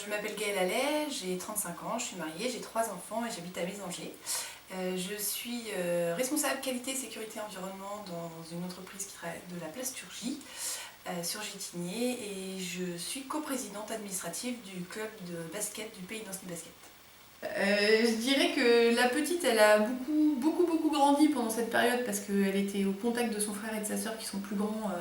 Je m'appelle Gaëlle Allais, j'ai 35 ans, je suis mariée, j'ai 3 enfants et j'habite à Mésanger. Je suis responsable qualité, sécurité, environnement dans une entreprise qui travaille de la plasturgie sur Gétigné et je suis coprésidente administrative du club de basket du Pays Danceny Basket. Je dirais que la petite, elle a beaucoup grandi pendant cette période parce qu'elle était au contact de son frère et de sa sœur qui sont plus grands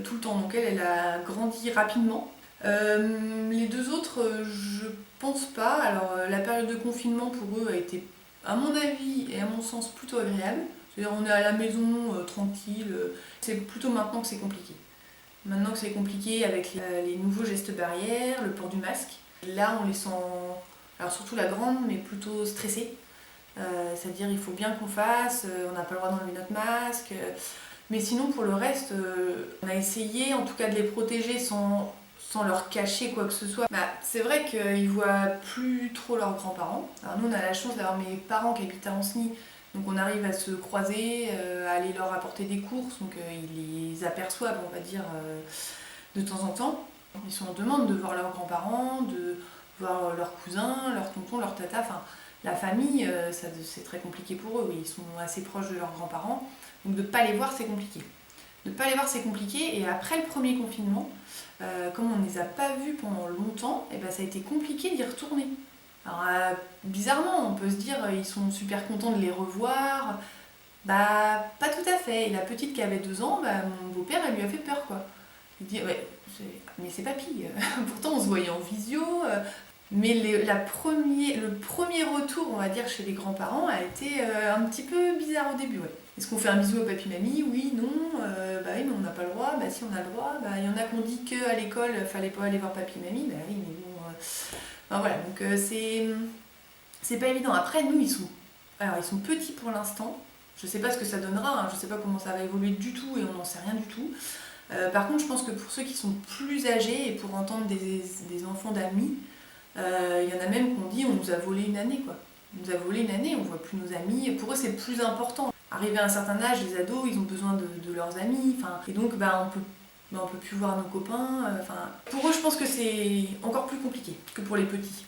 tout le temps, donc elle a grandi rapidement. Les deux autres, je pense pas. Alors, la période de confinement pour eux a été, à mon avis et à mon sens, plutôt agréable. C'est-à-dire, on est à la maison, tranquille. C'est plutôt maintenant que c'est compliqué. Maintenant que c'est compliqué avec les nouveaux gestes barrières, le port du masque. Là, on les sent, alors surtout la grande, mais plutôt stressée. C'est-à-dire, il faut bien qu'on fasse, on n'a pas le droit d'enlever notre masque. Mais sinon, pour le reste, on a essayé en tout cas de les protéger sans leur cacher quoi que ce soit. C'est vrai qu'ils voient plus trop leurs grands-parents. Alors nous, on a la chance d'avoir mes parents qui habitent à Ancenis, donc on arrive à se croiser, à aller leur apporter des courses, donc ils les aperçoivent, on va dire, de temps en temps. Ils sont en demande de voir leurs grands-parents, de voir leurs cousins, leurs tontons, leurs tatas, enfin la famille, c'est très compliqué pour eux, oui, ils sont assez proches de leurs grands-parents, donc de ne pas les voir c'est compliqué. De ne pas les voir c'est compliqué, et après le premier confinement, comme on ne les a pas vus pendant longtemps, et ben ça a été compliqué d'y retourner. Alors bizarrement, on peut se dire ils sont super contents de les revoir. Pas tout à fait. Et la petite qui avait 2 ans, mon beau-père elle lui a fait peur quoi. Il dit ouais, mais c'est papy. Pourtant on se voyait en visio. Mais le premier retour, on va dire, chez les grands-parents a été un petit peu bizarre au début. Ouais. Est-ce qu'on fait un bisou au papy-mamie? Oui, non. Oui, mais on n'a pas le droit. Si, on a le droit. Il y en a qui ont dit qu'à l'école, il fallait pas aller voir papy-mamie. Oui, mais bon. Voilà, donc c'est pas évident. Après, nous, ils sont petits pour l'instant. Je sais pas ce que ça donnera. Hein. Je sais pas comment ça va évoluer du tout et on n'en sait rien du tout. Par contre, je pense que pour ceux qui sont plus âgés et pour entendre des enfants d'amis, il y en a même qui ont dit on nous a volé une année quoi. On nous a volé une année, on voit plus nos amis. Pour eux c'est plus important. Arrivé à un certain âge, les ados ils ont besoin de leurs amis. Et donc on peut plus voir nos copains. Pour eux je pense que c'est encore plus compliqué que pour les petits.